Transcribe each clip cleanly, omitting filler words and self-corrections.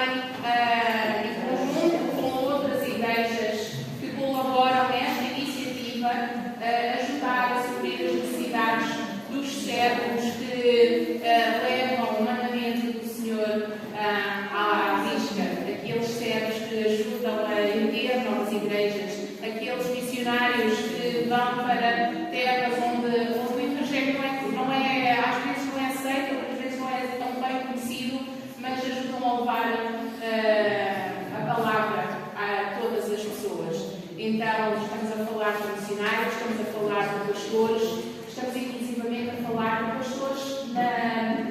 também, em conjunto com outras igrejas que colaboram nesta iniciativa, ajudar a suprir as necessidades dos servos que levam o mandamento do Senhor à risca, aqueles servos que ajudam a erguer novas igrejas, aqueles missionários que vão para terras onde o Evangelho às vezes não é aceito, outras vezes não é tão bem conhecido, mas ajudam a levar a palavra a todas as pessoas. Então, estamos a falar de missionários, estamos a falar de pastores, estamos inclusivamente a falar de pastores na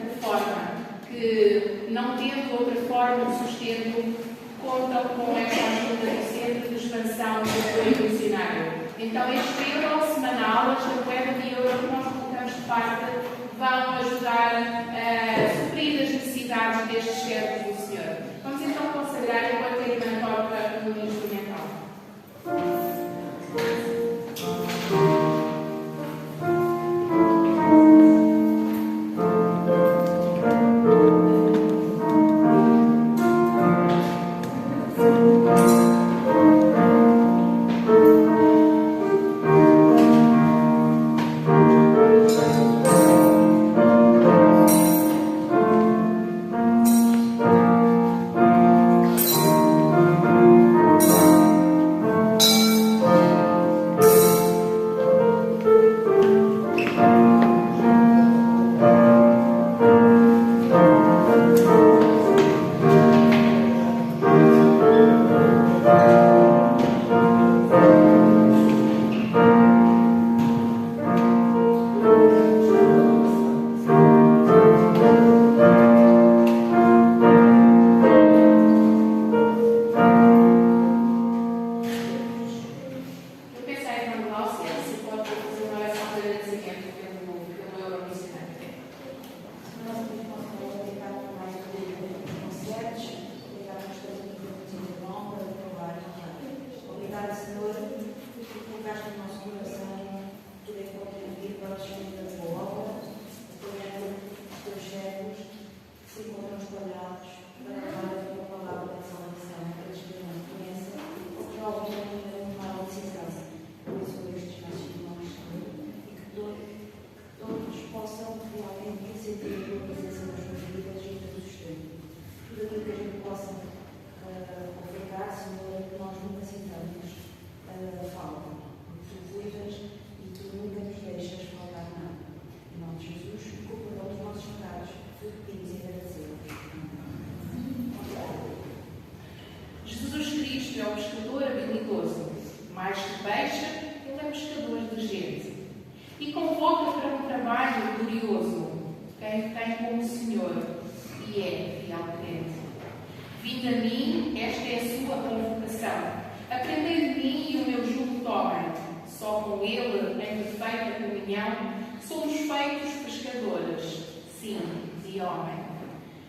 reforma, que não tendo outra forma de sustento, contam com esta ajuda do Centro de Expansão do Apoio Missionário. Então, este euro semanal, esta moeda de euro que nós colocamos de parte, vão ajudar a suprir as necessidades destes servos do Senhor. Vamos então consagrar enquanto a irmã toca no instrumental.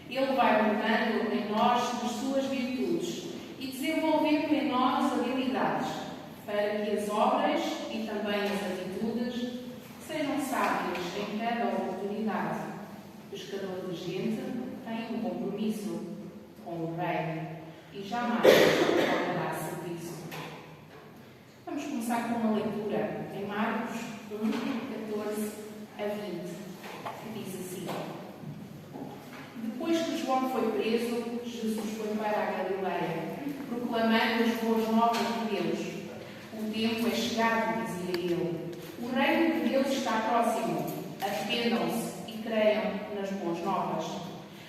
Ele vai mudando em nós as suas virtudes e desenvolvendo em nós habilidades para que as obras e também as atitudes sejam sábias em cada oportunidade. O pescador de gente tem um compromisso com o Rei e jamais faltará serviço. Vamos começar com uma leitura em Marcos 1, 14 a 20, que diz assim: Depois que João foi preso, Jesus foi para a Galileia, proclamando as boas novas de Deus. O tempo é chegado, dizia ele. O reino de Deus está próximo. Arrependam-se e creiam nas boas novas.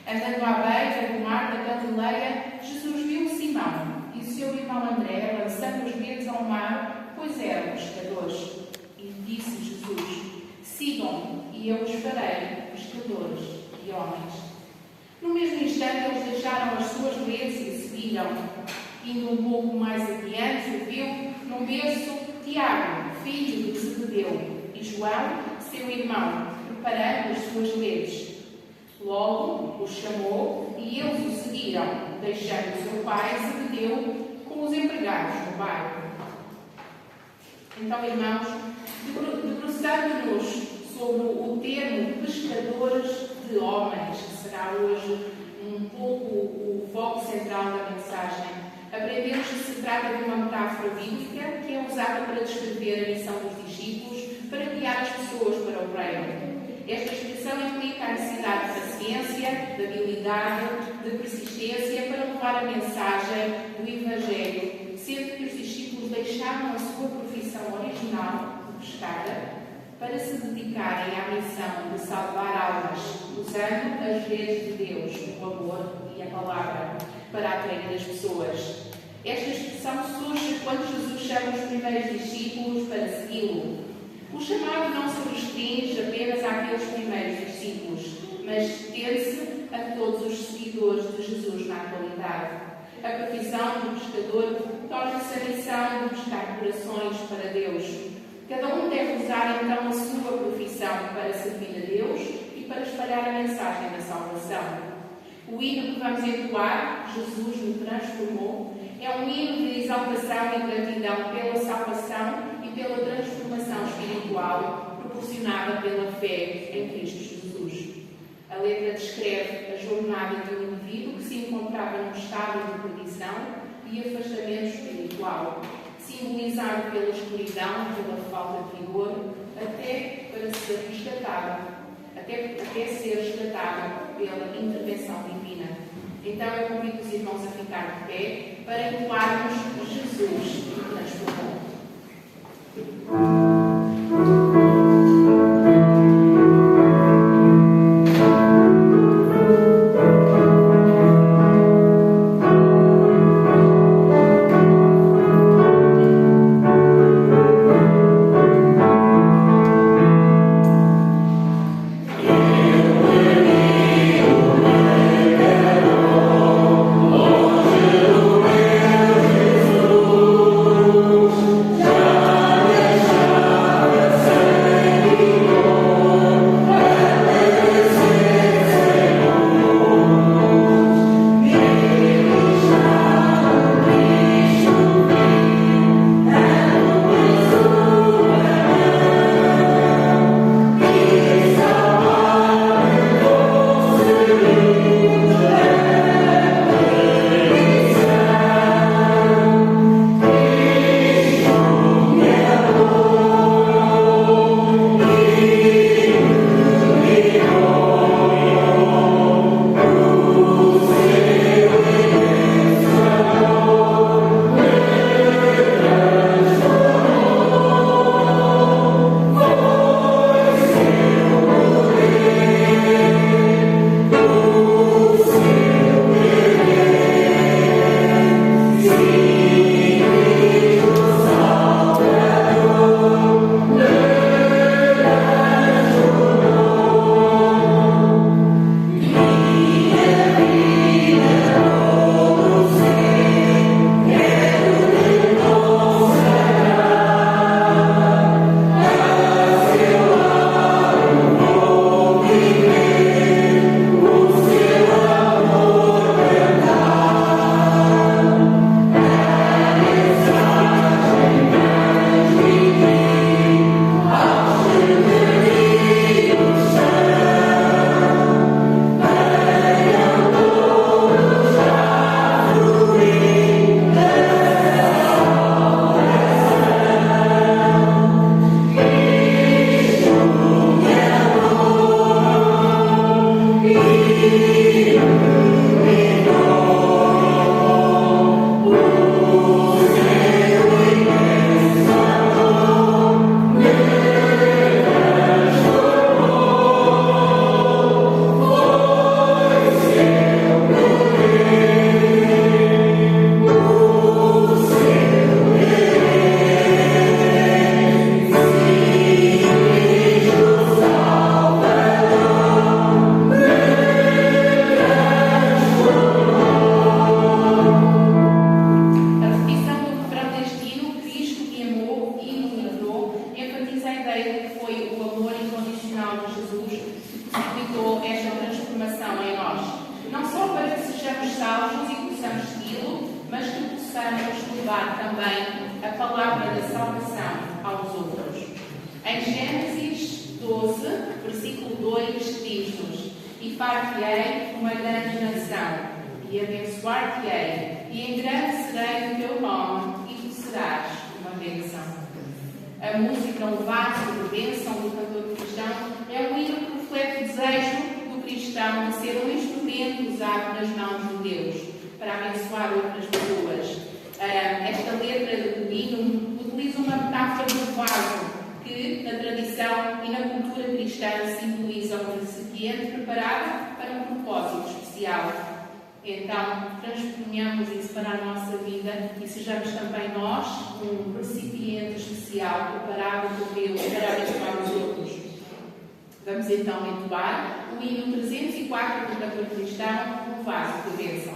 Andando à beira do mar da Galileia, Jesus viu Simão e o seu irmão André lançando as redes ao mar, pois eram pescadores. E disse Jesus: Sigam-me e eu os farei pescadores de homens. No mesmo instante, eles deixaram as suas redes e seguiram. Indo um pouco mais adiante, viu num berço Tiago, filho de Zebedeu, e João, seu irmão, preparando as suas redes. Logo os chamou e eles o seguiram, deixando seu pai Zebedeu com os empregados no barco. Então, irmãos, debruçando-nos sobre o termo pescadores de homens, que será hoje um pouco o foco central da mensagem. Aprendemos que se trata de uma metáfora bíblica que é usada para descrever a missão dos discípulos para guiar as pessoas para o reino. Esta expressão implica a necessidade de paciência, de habilidade, de persistência para levar a mensagem do Evangelho, sendo que os discípulos deixaram a sua profissão original, de pescar, para se dedicarem à missão de salvar almas, usando as redes de Deus, o amor e a palavra, para atrair as pessoas. Esta expressão surge quando Jesus chama os primeiros discípulos para segui-lo. O chamado não se restringe apenas àqueles primeiros discípulos, mas estende-se a todos os seguidores de Jesus na atualidade. A profissão do pescador torna-se a missão de buscar corações para Deus. Cada um deve usar então a sua profissão para servir a Deus e para espalhar a mensagem da salvação. O hino que vamos entoar, Jesus me transformou, é um hino de exaltação e gratidão pela salvação e pela transformação espiritual proporcionada pela fé em Cristo Jesus. A letra descreve a jornada de um indivíduo que se encontrava num estado de perdição e afastamento espiritual, simbolizado pela escuridão, pela falta de vigor, até ser resgatado pela intervenção divina. Então eu convido os irmãos a ficar de pé para entoarmos Jesus me transformou. levar também a palavra da salvação aos outros. Em Gênesis 12, versículo 2, diz-nos: E far-te-ei uma grande nação, e abençoar-te-ei, e em grande serei o teu nome, e tu serás uma bênção. A música, um vaso de bênção do cantor cristão, é um hino que reflete o desejo do cristão de ser um instrumento usado nas mãos de Deus para abençoar outras pessoas. Esta letra do hino utiliza uma metáfora do vaso que, na tradição e na cultura cristã, simboliza um recipiente preparado para um propósito especial. Então, transponhamos isso para a nossa vida e sejamos também nós um recipiente especial preparado por Deus para abençoar os outros. Vamos então entoar o hino 304 do cantor cristão, um vaso de bênção.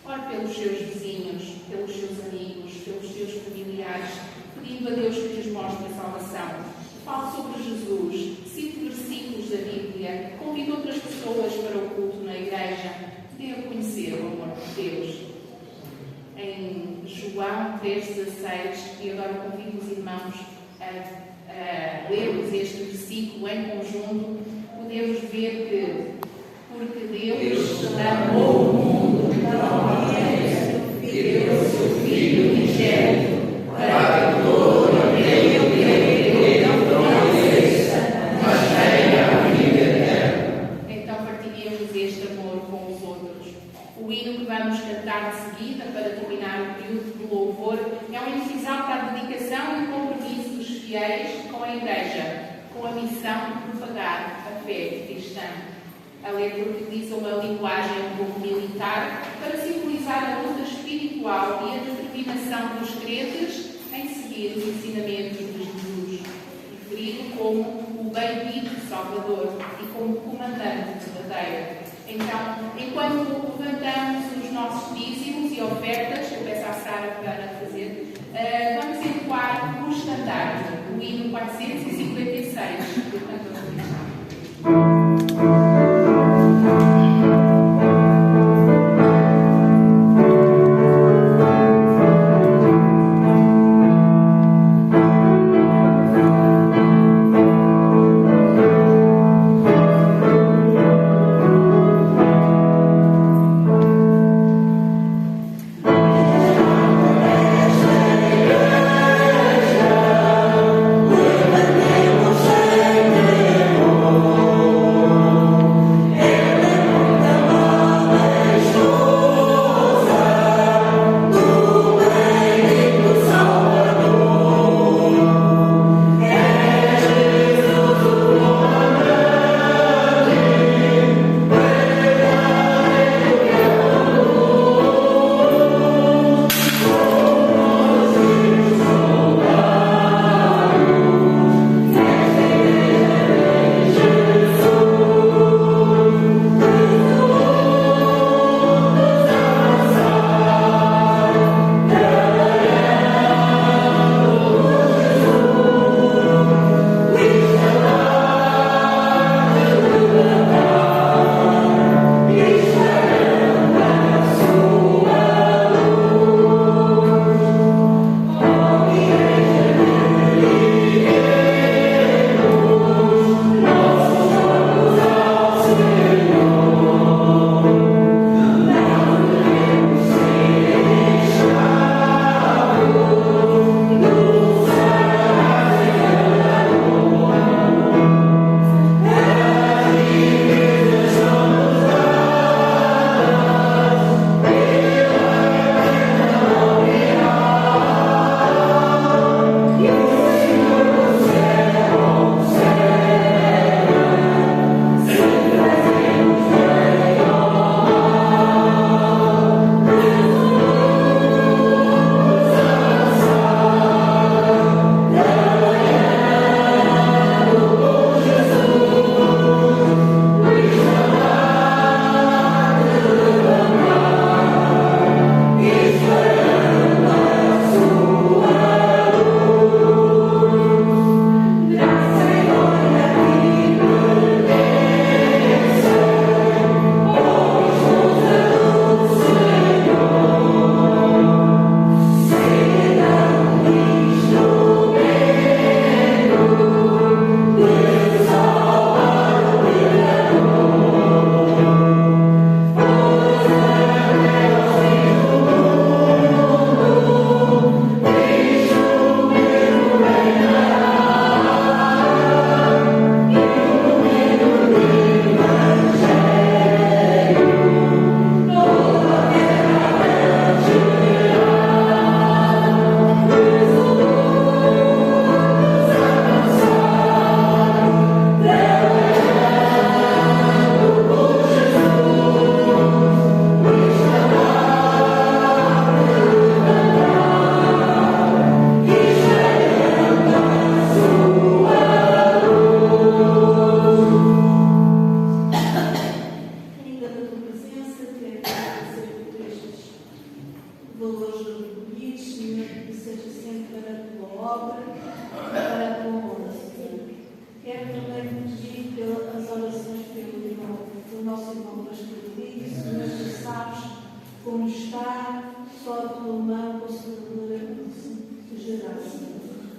Ore pelos seus vizinhos, pelos seus amigos, pelos seus familiares, pedindo a Deus que lhes mostre a salvação. Fale sobre Jesus, cite versículos da Bíblia, convide outras pessoas para o culto na igreja, dê a conhecer o amor de Deus. Em João 3,16, e agora convido os irmãos a lermos este versículo em conjunto, podemos dizer que, porque Deus amou o mundo de tal maneira que deu o seu Filho unigênito, para que todo aquele que nele não pereça, mas tenha a vida eterna. Então partilhemos este amor com os outros. O hino que vamos cantar de seguida, para terminar o período do louvor, é um hino que exalta a dedicação e o compromisso dos fiéis com a Igreja, com a missão de propagar a fé cristã. A letra utiliza uma linguagem um pouco militar para simbolizar a luta espiritual e a determinação dos crentes em seguir os ensinamentos de Jesus, referido como o bem-vindo Salvador e como comandante verdadeiro. Então, enquanto levantamos os nossos dízimos e ofertas, eu peço à Sara para fazer, vamos entoar o estandarte, o hino 456 do cantor cristão.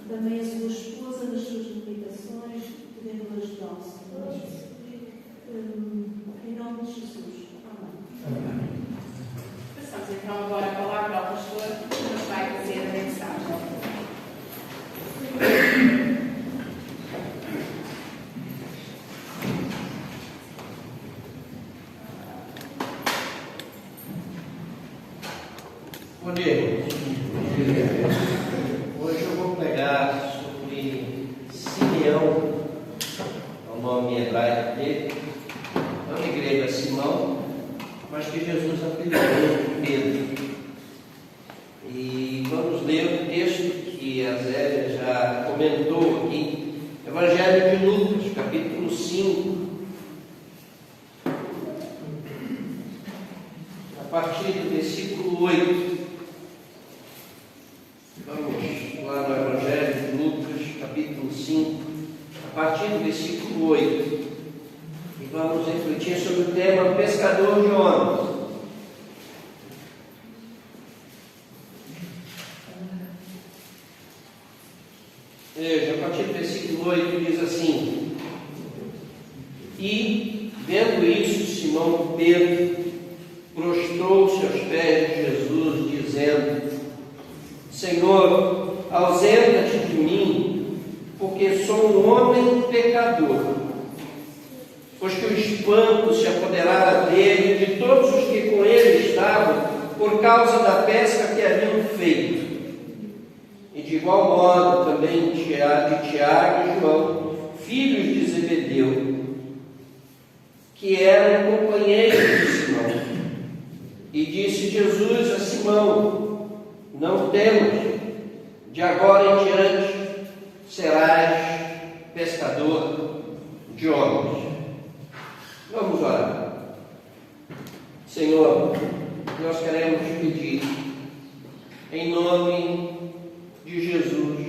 Também a sua esposa nas suas limitações, podendo ajudá-lo. Bom dia, irmãos. Hoje eu vou pregar sobre Simeão, é o nome hebraico dele. Não na igreja Simão, mas que Jesus apelidou de Pedro. E vamos ler o texto que a Zélia já comentou aqui, Evangelho de Lucas, capítulo 5. A partir do versículo 8. Vamos lá no Evangelho de Lucas, capítulo 5, a partir do versículo 8. E vamos refletir sobre o tema pescador de homens. Veja, a partir do versículo 8 diz assim: E, vendo isso, Simão Pedro prostrou-se aos pés de Jesus, dizendo: Senhor, ausenta-te de mim, porque sou um homem pecador. Pois que o espanto se apoderara dele e de todos os que com ele estavam, por causa da pesca que haviam feito. E de igual modo também de Tiago e João, filhos de Zebedeu, que eram companheiros de Simão. E disse Jesus a Simão: Não temas, de agora em diante serás pescador de homens. Vamos orar. Senhor, nós queremos pedir, em nome de Jesus,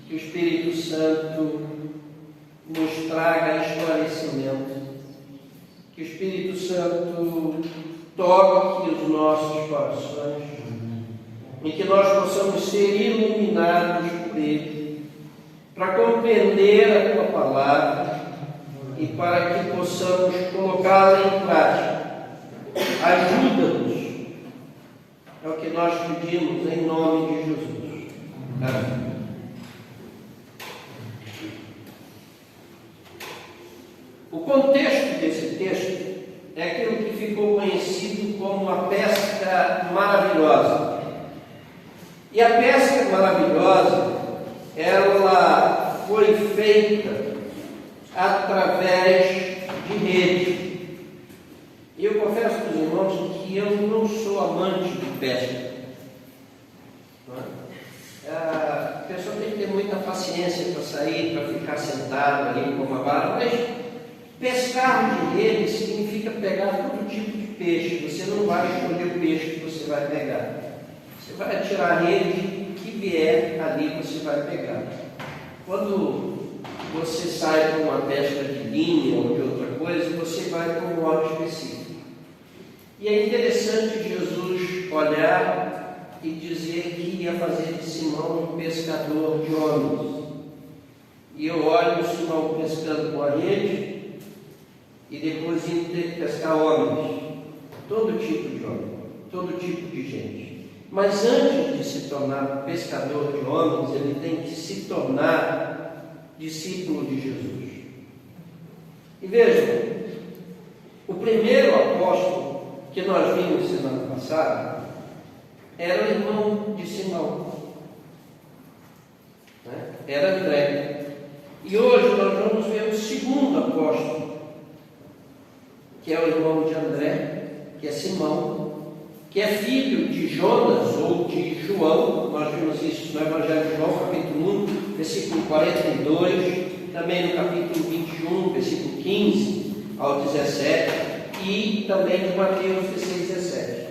que o Espírito Santo nos traga esclarecimento, que o Espírito Santo toque os nossos corações, e que nós possamos ser iluminados por Ele, para compreender a Tua Palavra e para que possamos colocá-la em prática. Ajuda-nos, é o que nós pedimos em nome de Jesus. Amém. O contexto desse texto é aquilo que ficou conhecido como a pesca maravilhosa. E a pesca maravilhosa, ela foi feita através de rede. E eu confesso para os irmãos que eu não sou amante de pesca. A pessoa tem que ter muita paciência para sair, para ficar sentado ali com uma vara, mas pescar de rede significa pegar todo tipo de peixe. Você não vai escolher o peixe que você vai pegar. Você vai atirar a rede que vier ali, você vai pegar. Quando você sai para uma pesca de linha ou de outra coisa, você vai para um modo específico. E é interessante Jesus olhar e dizer que ia fazer de Simão um pescador de homens. E eu olho o Simão pescando com a rede e depois indo pescar homens, todo tipo de homem, todo tipo de gente. Mas antes de se tornar pescador de homens, ele tem que se tornar discípulo de Jesus. E vejam, o primeiro apóstolo que nós vimos semana passada era o irmão de Simão, né? Era André. E hoje nós vamos ver o segundo apóstolo, que é o irmão de André, que é Simão, que é filho de Jonas ou de João. Nós vimos isso no Evangelho de João, capítulo 1, versículo 42, também no capítulo 21, versículo 15 ao 17, e também de Mateus 16, 17.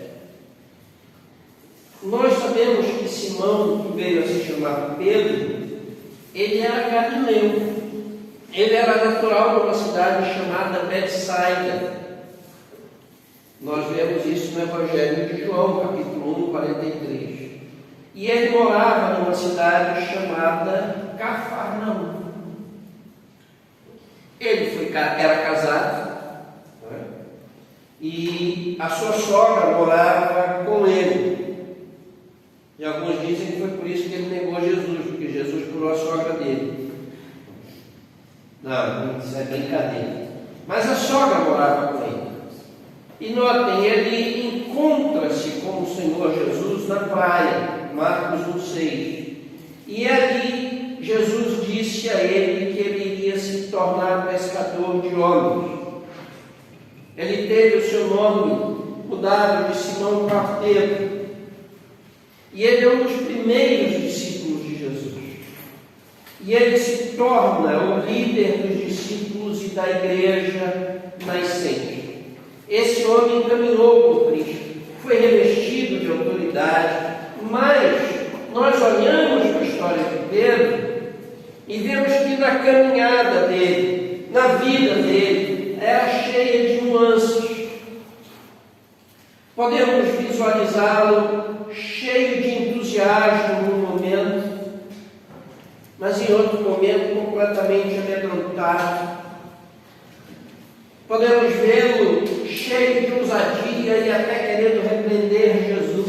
Nós sabemos que Simão, que veio a se chamar Pedro, ele era galileu. Ele era natural de uma cidade chamada Betsaida. Nós vemos isso no Evangelho de João, capítulo 1, 43. E ele morava numa cidade chamada Cafarnaum. Ele era casado, né? E a sua sogra morava com ele. E alguns dizem que foi por isso que ele negou Jesus, porque Jesus curou a sogra dele. Não, isso é brincadeira. Mas a sogra morava com ele. E notem, ele encontra-se com o Senhor Jesus na praia, Marcos 1,6. E ali Jesus disse a ele que ele iria se tornar pescador de homens. Ele teve o seu nome mudado de Simão Parteiro. E ele é um dos primeiros discípulos de Jesus. E ele se torna o líder dos discípulos e da igreja nascente. Esse homem caminhou com Cristo, foi revestido de autoridade, mas nós olhamos para a história de Pedro e vemos que na caminhada dele, na vida dele, era cheia de nuances. Podemos visualizá-lo cheio de entusiasmo num momento, mas em outro momento completamente amedrontado. Podemos vê-lo cheio de ousadia e até querendo repreender Jesus,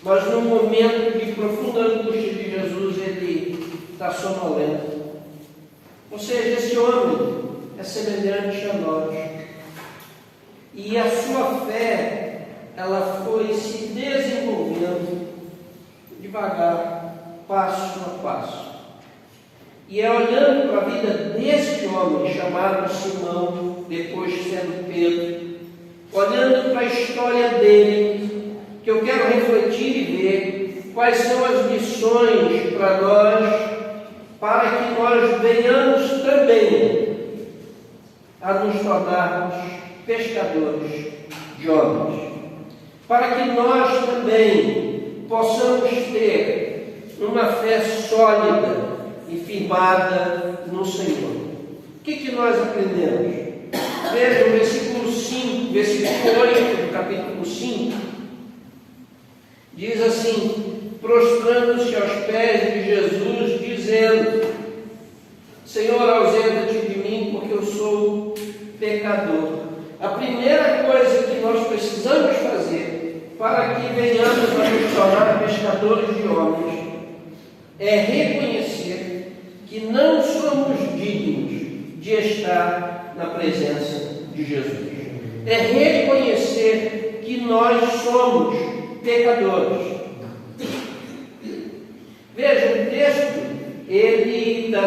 mas no momento de profunda angústia de Jesus, ele está sonolento. Ou seja, esse homem é semelhante a nós. E a sua fé, ela foi se desenvolvendo devagar, passo a passo. E é olhando para a vida deste homem, chamado Simão, depois sendo Pedro, olhando para a história dele, que eu quero refletir e ver quais são as lições para nós, para que nós venhamos também a nos tornarmos pescadores de homens, para que nós também possamos ter uma fé sólida e firmada no Senhor. O que nós aprendemos? Veja o versículo 5, versículo 8 do capítulo 5, diz assim: prostrando-se aos pés de Jesus, dizendo: Senhor, ausenta-te de mim, porque eu sou pecador. A primeira coisa que nós precisamos fazer para que venhamos a nos tornar pescadores de homens é reconhecer que não somos dignos de estar na presença de Jesus. É reconhecer que nós somos pecadores. Veja, o texto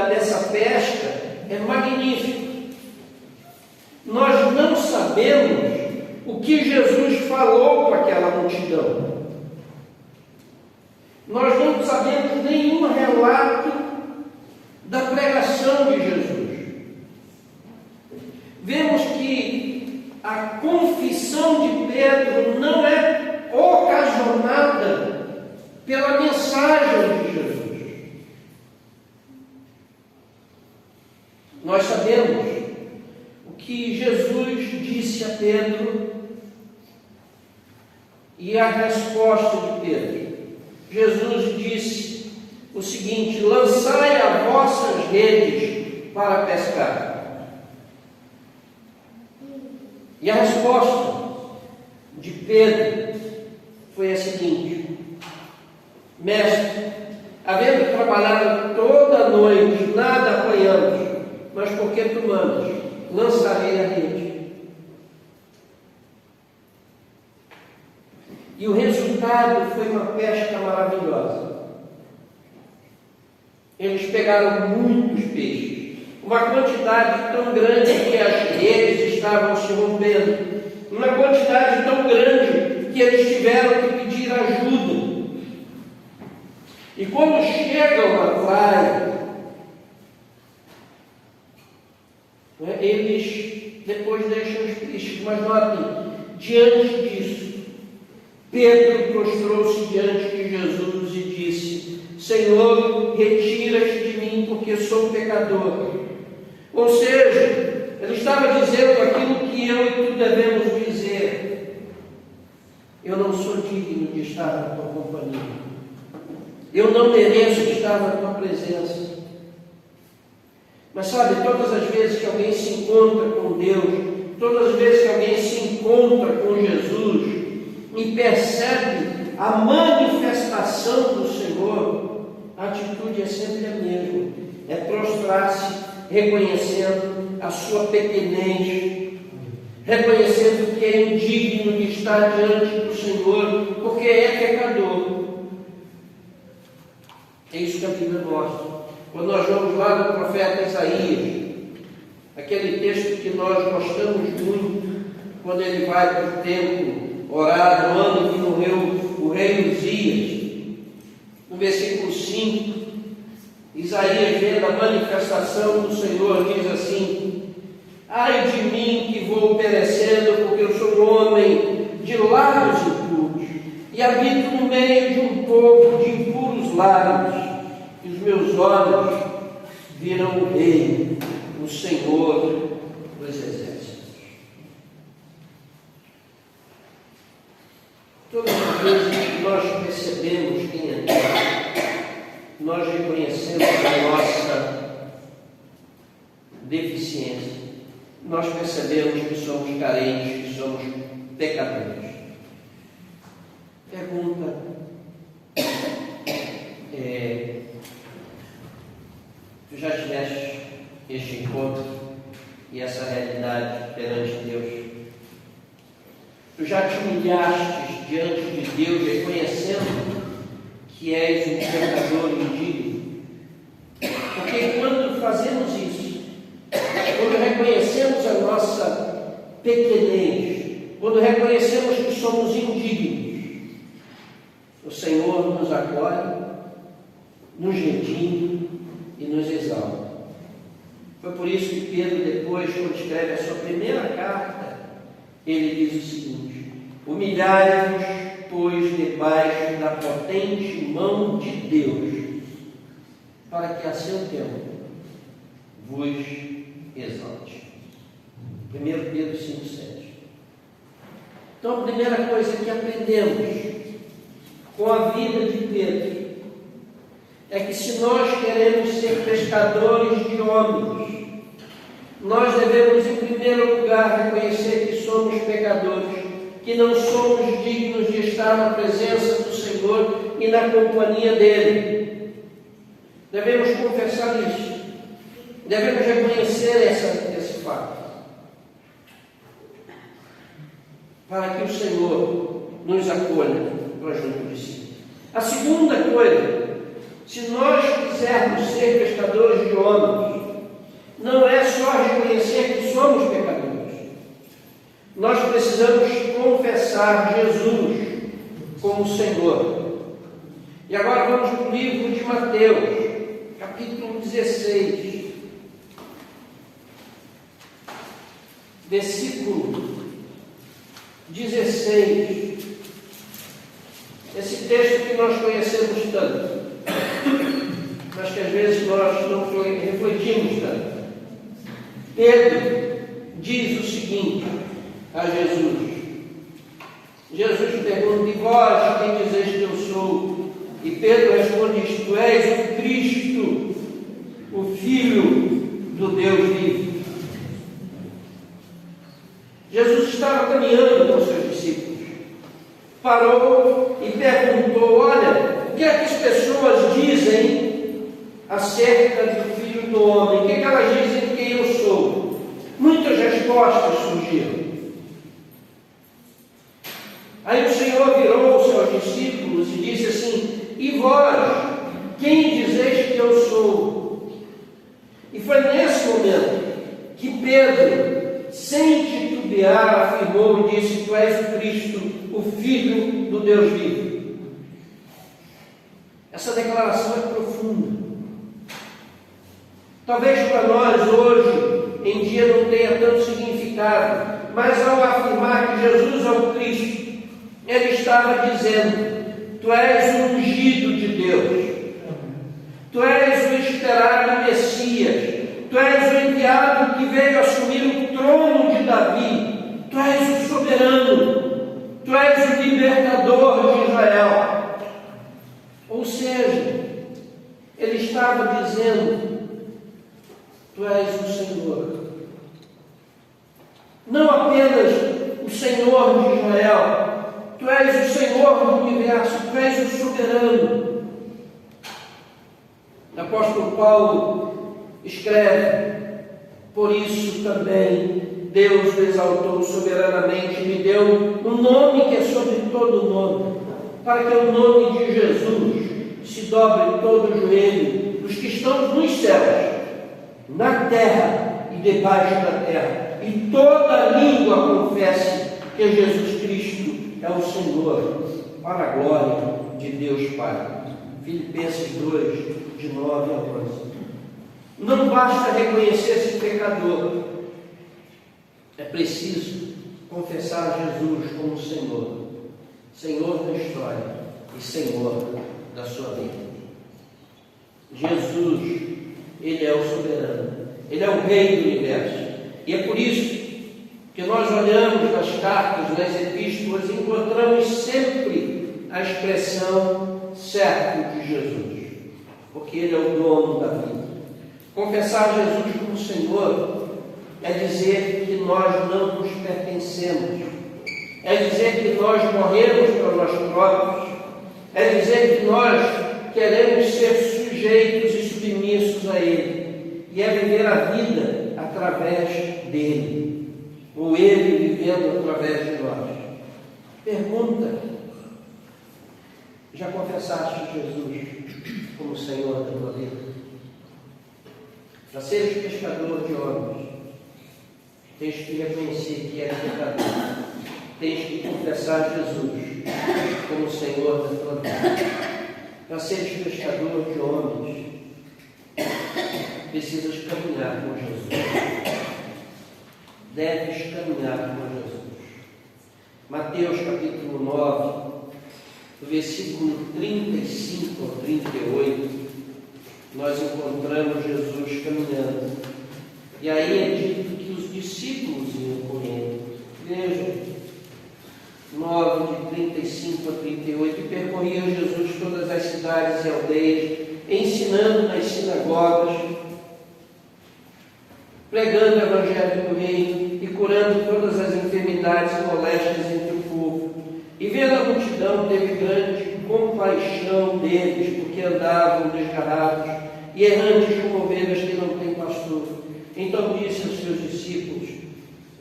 dessa pesca é magnífico. Nós não sabemos o que Jesus falou para aquela multidão. Nós não sabemos nenhum relato da pregação de Jesus. Vemos que a confissão de Pedro não é ocasionada pela mensagem de Jesus. Nós sabemos o que Jesus disse a Pedro e a resposta de Pedro. Jesus disse o seguinte: lançai as vossas redes para pescar. E a resposta de Pedro foi a seguinte: mestre, havendo trabalhado toda a noite, nada apanhamos, mas porque tu mandas, lançarei a rede. E o resultado foi uma pesca maravilhosa. Eles pegaram muitos peixes, uma quantidade tão grande que as redes estavam se rompendo, uma quantidade tão grande que eles tiveram que pedir ajuda. E quando chegam à praia, eles depois deixam os peixes, mas notem, diante disso, Pedro prostrou-se diante de Jesus e disse: Senhor, retira-te de mim, porque sou pecador. Ou seja, ele estava dizendo aquilo que eu e tu devemos dizer: eu não sou digno de estar na tua companhia, eu não mereço estar na tua presença. Mas sabe, todas as vezes que alguém se encontra com Deus, todas as vezes que alguém se encontra com Jesus e percebe a manifestação do Senhor, a atitude é sempre a mesma: é prostrar-se, reconhecendo a sua pequenez, reconhecendo que é indigno de estar diante do Senhor, porque é pecador. É isso que a Bíblia mostra. Quando nós vamos lá no profeta Isaías, aquele texto que nós gostamos muito, quando ele vai para o templo orar no ano que morreu o rei Uzias, no versículo 5, Isaías, vendo a manifestação do Senhor, diz assim: ai de mim que vou perecendo, porque eu sou um homem de lábios impuros, e habito no meio de um povo de impuros lábios, e os meus olhos viram o Rei, o Senhor dos exércitos. Todas as vezes que nós percebemos quem é Deus, nós reconhecemos a nossa deficiência, nós percebemos que somos carentes, que somos pecadores. Pergunta: tu já tiveste este encontro e essa realidade perante Deus? Tu já te humilhaste diante de Deus, reconhecendo que és um pecador indigno? Porque quando fazemos isso, quando reconhecemos a nossa pequenez, quando reconhecemos que somos indignos, o Senhor nos acolhe, nos redime e nos exalta. Foi por isso que Pedro, depois, quando escreve a sua primeira carta, ele diz o seguinte: humilhai-vos, pois, debaixo da potente mão de Deus, para que a seu tempo vos exalte. 1 Pedro 5,7. Então, a primeira coisa que aprendemos com a vida de Pedro é que, se nós queremos ser pescadores de homens, nós devemos, em primeiro lugar, reconhecer que somos pecadores, que não somos dignos de estar na presença do Senhor e na companhia dEle. Devemos confessar isso. Devemos reconhecer esse fato, para que o Senhor nos acolha para junto de si. A segunda coisa: se nós quisermos ser pescadores de homens, não é só reconhecer que somos pecadores. Nós precisamos confessar Jesus como Senhor. E agora vamos para o livro de Mateus, capítulo 16, versículo 16. Esse texto que nós conhecemos tanto, mas que às vezes nós não refletimos tanto. Pedro diz o seguinte a Jesus. Jesus pergunta: e vós, quem dizeis que eu sou? E Pedro responde: tu és o Cristo, o Filho do Deus vivo. Jesus estava caminhando com os seus discípulos, parou e perguntou: olha, o que é que as pessoas dizem acerca do Filho do Homem? O que é que elas dizem quem eu sou? Muitas respostas surgiram. Aí o Senhor virou-se aos discípulos e disse assim: e vós, quem dizeis que eu sou? E foi nesse momento que Pedro, sem titubear, afirmou e disse: tu és o Cristo, o Filho do Deus vivo. Essa declaração é profunda. Talvez para nós hoje em dia não tenha tanto significado, mas ao afirmar que Jesus é o Cristo, ele estava dizendo: tu és o ungido de Deus, tu és o esperado Messias, tu és o enviado que veio assumir o trono de Davi, tu és o soberano, tu és o libertador de Israel. Ou seja, ele estava dizendo: tu és o Senhor, não apenas o Senhor de Israel, tu és o Senhor do universo, tu és o soberano. O apóstolo Paulo escreve: por isso também Deus o exaltou soberanamente e lhe deu um nome que é sobre todo nome, para que o nome de Jesus se dobre todo o joelho dos que estão nos céus, na terra e debaixo da terra, e toda língua confesse que Jesus Cristo é o Senhor, para a glória de Deus Pai. Filipenses 2, de 9 a 11. Não basta reconhecer-se pecador, é preciso confessar Jesus como Senhor, Senhor da história e Senhor da sua vida. Jesus, Ele é o soberano, Ele é o Rei do universo, e é por isso que nós olhamos nas cartas, nas epístolas, e encontramos sempre a expressão servo de Jesus, porque Ele é o dono da vida. Confessar Jesus como Senhor é dizer que nós não nos pertencemos, é dizer que nós morremos para nós próprios, é dizer que nós queremos ser sujeitos e submissos a Ele, e é viver a vida através dEle, ou Ele vivendo através de nós. Pergunta: já confessaste Jesus como Senhor da tua vida? Para seres pescador de homens, tens que reconhecer que és pecador, tens que confessar Jesus como Senhor da tua vida. Para seres pescador de homens, precisas caminhar com Jesus. Deves caminhar com Jesus. Mateus capítulo 9, do versículo 35 ao 38, nós encontramos Jesus caminhando. E aí é dito que os discípulos iam correndo. Vejam, 9, de 35 a 38, e percorria Jesus todas as cidades e aldeias, ensinando nas sinagogas, pregando o evangelho do reino e curando todas as enfermidades e moléstias entre o povo. E vendo a multidão, teve grande compaixão deles, porque andavam desgarados e errantes como ovelhas que não têm pastor. Então disse aos seus discípulos: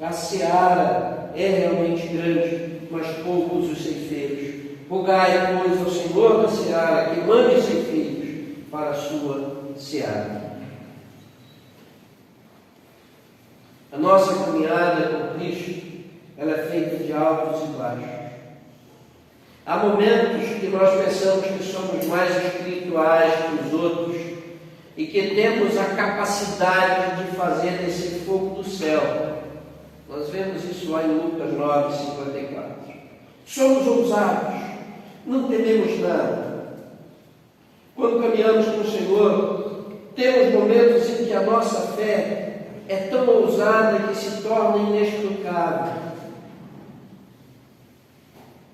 a seara é realmente grande, mas poucos os ceifeiros. Rogai, pois, ao Senhor da seara que mande ceifeiros para a sua seara. A nossa caminhada com Cristo, ela é feita de altos e baixos. Há momentos que nós pensamos que somos mais espirituais que os outros e que temos a capacidade de fazer descer fogo do céu. Nós vemos isso lá em Lucas 9, 54. Somos ousados, não tememos nada. Quando caminhamos com o Senhor, temos momentos em que a nossa fé é tão ousada que se torna inexplicável.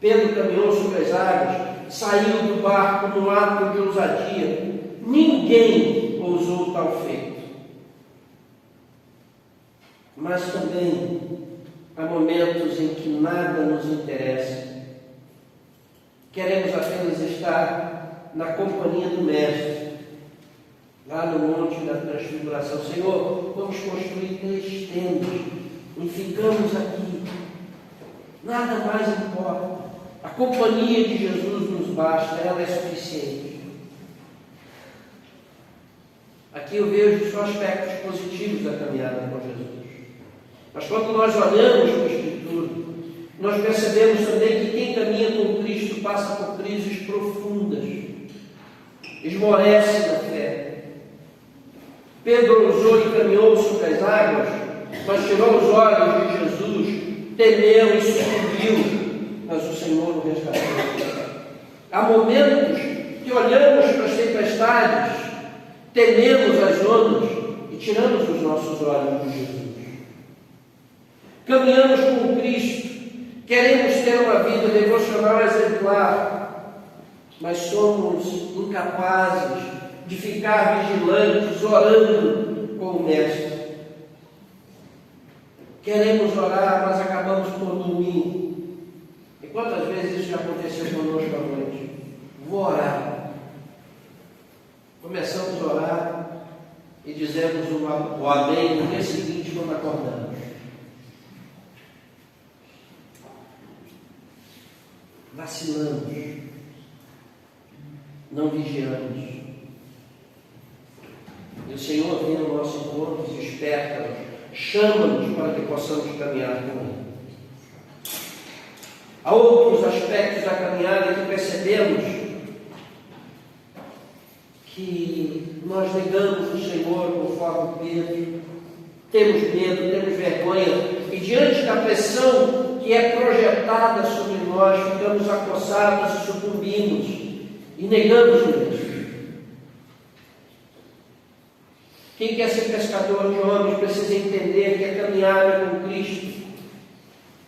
Pedro caminhou sobre as águas, saiu do barco num ato de ousadia. Ninguém ousou tal feito. Mas também há momentos em que nada nos interessa. Queremos apenas estar na companhia do Mestre, lá no Monte da Transfiguração. Senhor, vamos construir 3 tendas e ficamos aqui. Nada mais importa. A companhia de Jesus nos basta, ela é suficiente. Aqui eu vejo só aspectos positivos da caminhada com Jesus. Mas quando nós olhamos para a Escritura, nós percebemos também que quem caminha com Cristo passa por crises profundas, esmorece na fé. Pedro ousou e caminhou sobre as águas, mas tirou os olhos de Jesus, temeu e sucumbiu, mas o Senhor o resgatou. Há momentos que olhamos para as tempestades, tememos as ondas e tiramos os nossos olhos de Jesus. Caminhamos com Cristo, queremos ter uma vida devocional exemplar, mas somos incapazes de ficar vigilantes, orando com o Mestre. Queremos orar, mas acabamos por dormir. E quantas vezes isso já aconteceu conosco à noite? Vou orar. Começamos a orar e dizemos o amém no dia seguinte quando acordamos. vacilamos, não vigiamos. E o Senhor vem ao nosso encontro, desperta-nos, chama-nos para que possamos caminhar com Ele. Há outros aspectos da caminhada que percebemos que nós negamos o Senhor conforme Pedro, temos medo, temos vergonha, e diante da pressão que é projetada sobre nós, ficamos acossados e sucumbimos, e negamos mesmo. Quem quer ser pescador de homens precisa entender que a caminhada com Cristo,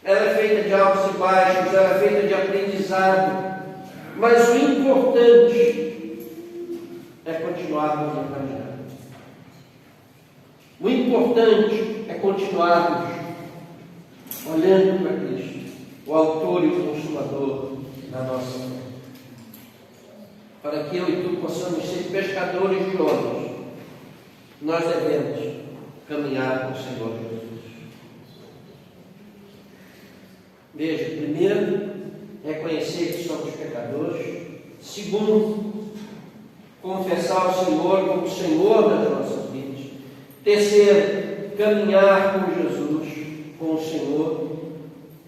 ela é feita de altos e baixos, ela é feita de aprendizado, mas o importante é continuarmos a caminhar. O importante é continuarmos olhando para Cristo, o autor e o consumador da nossa fé, para que eu e tu possamos ser pescadores de homens. Nós devemos caminhar com o Senhor Jesus. Veja, primeiro, reconhecer que somos pecadores. Segundo, confessar o Senhor como Senhor das nossas vidas. Terceiro, caminhar com Jesus, com o Senhor.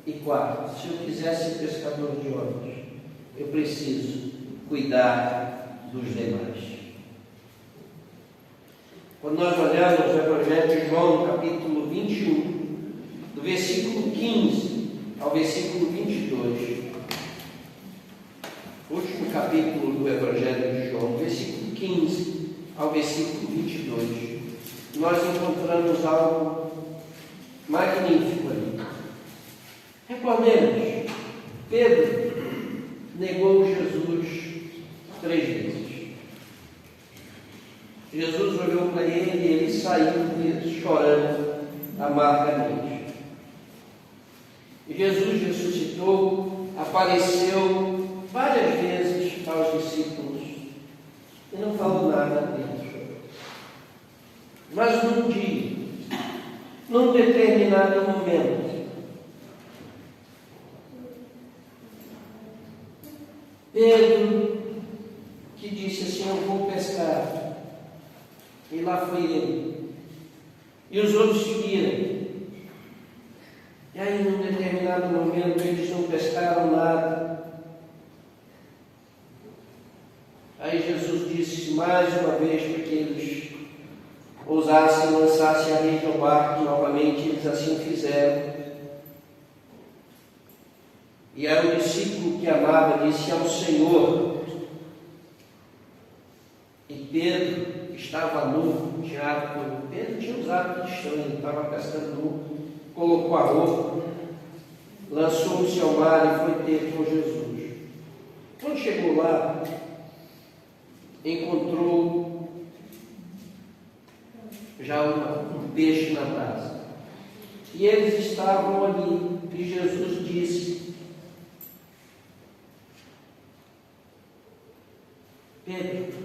E quarto, se eu quiser ser pescador de homens, eu preciso cuidar dos demais. Quando nós olhamos o Evangelho de João, no capítulo 21, do versículo 15 ao versículo 22, último capítulo do Evangelho de João, versículo 15 ao versículo 22, nós encontramos algo magnífico ali. Recordemos, Pedro negou Jesus 3 vezes. Jesus olhou para ele e ele saiu chorando amargamente. E Jesus ressuscitou, apareceu várias vezes aos discípulos e não falou nada deles. Mas num dia, num determinado momento, Pedro, que disse assim: eu vou pescar. E lá foi ele. E os outros seguiram. E aí, num determinado momento, eles não pescaram nada. Aí Jesus disse mais uma vez para que eles ousassem, lançassem a rede ao barco novamente. Eles assim fizeram. E aí o discípulo que amava disse ao Senhor. E Pedro estava nu, Pedro tinha usado de estranho, estava pescando nu, colocou a roupa, lançou-se ao mar e foi ter com Jesus. Quando chegou lá, encontrou já um peixe na brasa. E eles estavam ali, e Jesus disse: Pedro,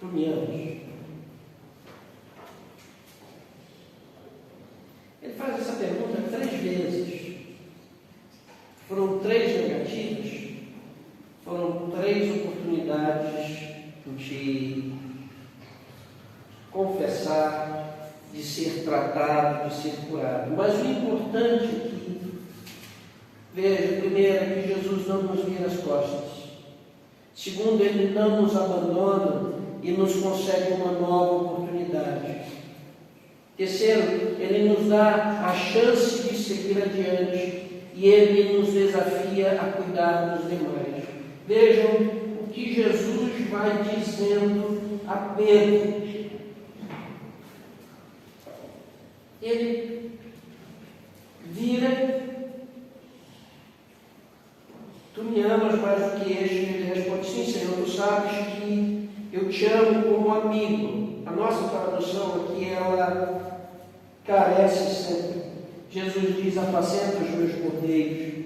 tu me amas? Ele faz essa pergunta 3 vezes. Foram 3 negativas, foram 3 oportunidades de confessar, de ser tratado, de ser curado. Mas o importante aqui, veja, primeiro, é que Jesus não nos vira as costas. Segundo, Ele não nos abandona e nos concede uma nova oportunidade. Terceiro, Ele nos dá a chance de seguir adiante e Ele nos desafia a cuidar dos demais. Vejam o que Jesus vai dizendo a Pedro. Ele vira: tu me amas mais do que este? Ele responde: sim, Senhor, tu sabes que eu te amo como amigo. A nossa tradução aqui, ela carece sempre. Jesus diz: apacenta os meus cordeiros.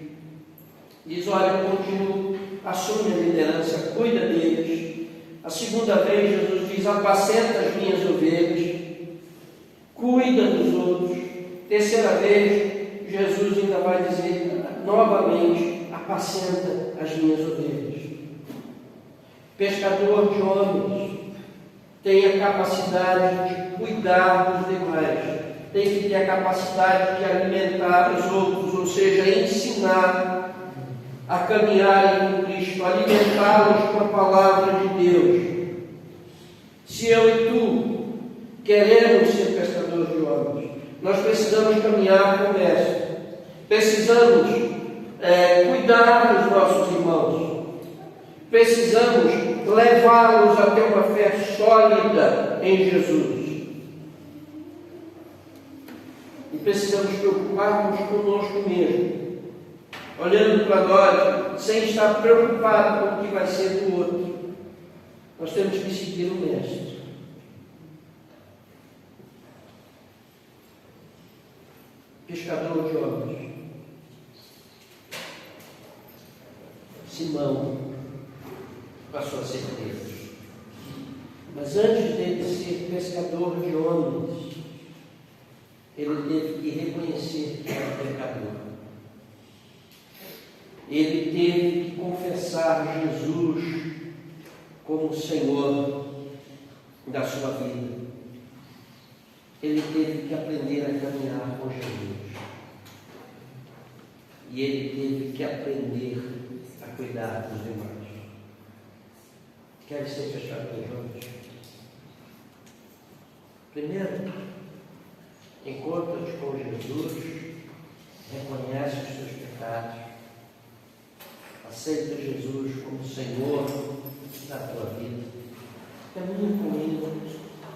Diz: olha, continuo, assume a liderança, cuida deles. A segunda vez, Jesus diz: apacenta as minhas ovelhas, cuida dos outros. Terceira vez, Jesus ainda vai dizer: novamente: apacenta as minhas ovelhas. Pescador de homens tem a capacidade de cuidar dos demais, tem que ter a capacidade de alimentar os outros, ou seja, ensinar a caminharem com Cristo, alimentá-los com a palavra de Deus. Se eu e tu queremos ser pescadores de homens, nós precisamos caminhar com o Mestre, precisamos cuidar dos nossos irmãos, precisamos levá-los a ter uma fé sólida em Jesus. E precisamos preocupar-nos conosco mesmo, olhando para nós, sem estar preocupado com o que vai ser do outro. Nós temos que seguir o Mestre. Pescador de homens. Simão passou a ser Pedro. Mas antes dele ser pescador de homens, ele teve que reconhecer que era pecador. Ele teve que confessar Jesus como Senhor da sua vida. Ele teve que aprender a caminhar com Jesus. E ele teve que aprender a cuidar dos demais. Quer ser pescador de homens? Primeiro, encontra-te com Jesus, reconhece os teus pecados, aceita Jesus como Senhor da tua vida, caminha com Ele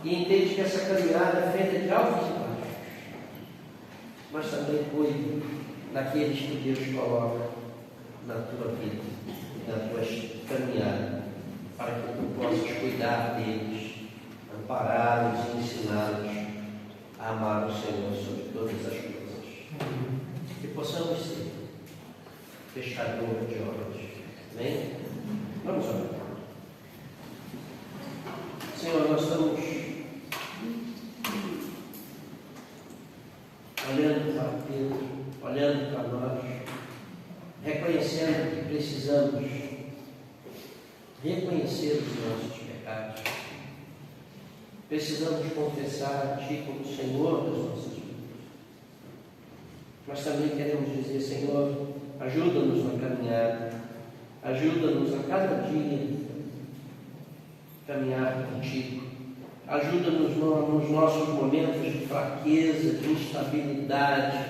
e entende que essa caminhada é feita de altos e baixos, mas também cuida daqueles que Deus coloca na tua vida, na tua caminhada, para que tu possas cuidar deles, ampará-los e ensiná-los a amar o Senhor sobre todas as coisas. Que possamos ser pescadores de homens. Amém? Vamos orar. Senhor, nós estamos olhando para Pedro, olhando para nós, reconhecendo que precisamos reconhecer os nossos pecados. Precisamos confessar a Ti como Senhor das nossas vidas. Mas também queremos dizer: Senhor, ajuda-nos na caminhada, ajuda-nos a cada dia caminhar contigo, ajuda-nos nos nossos momentos de fraqueza, de instabilidade,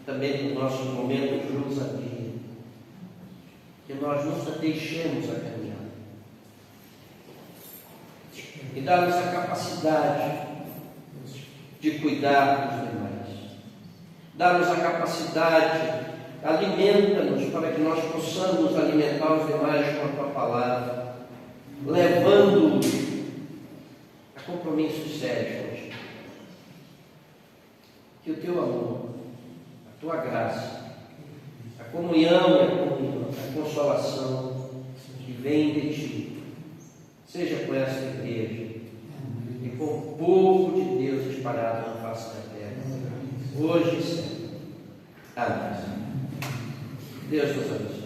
também nos nossos momentos de ousadia, que nós nunca deixemos a caminhada. E dá-nos a capacidade de cuidar dos demais. Dá-nos a capacidade, alimenta-nos para que nós possamos alimentar os demais com a Tua palavra, levando-os a compromissos sérios contigo. Que o Teu amor, a Tua graça, a comunhão a consolação que vem de Ti, seja com esta igreja e com o povo de Deus espalhado na face da terra, hoje e sempre. Amém. Deus nos abençoe.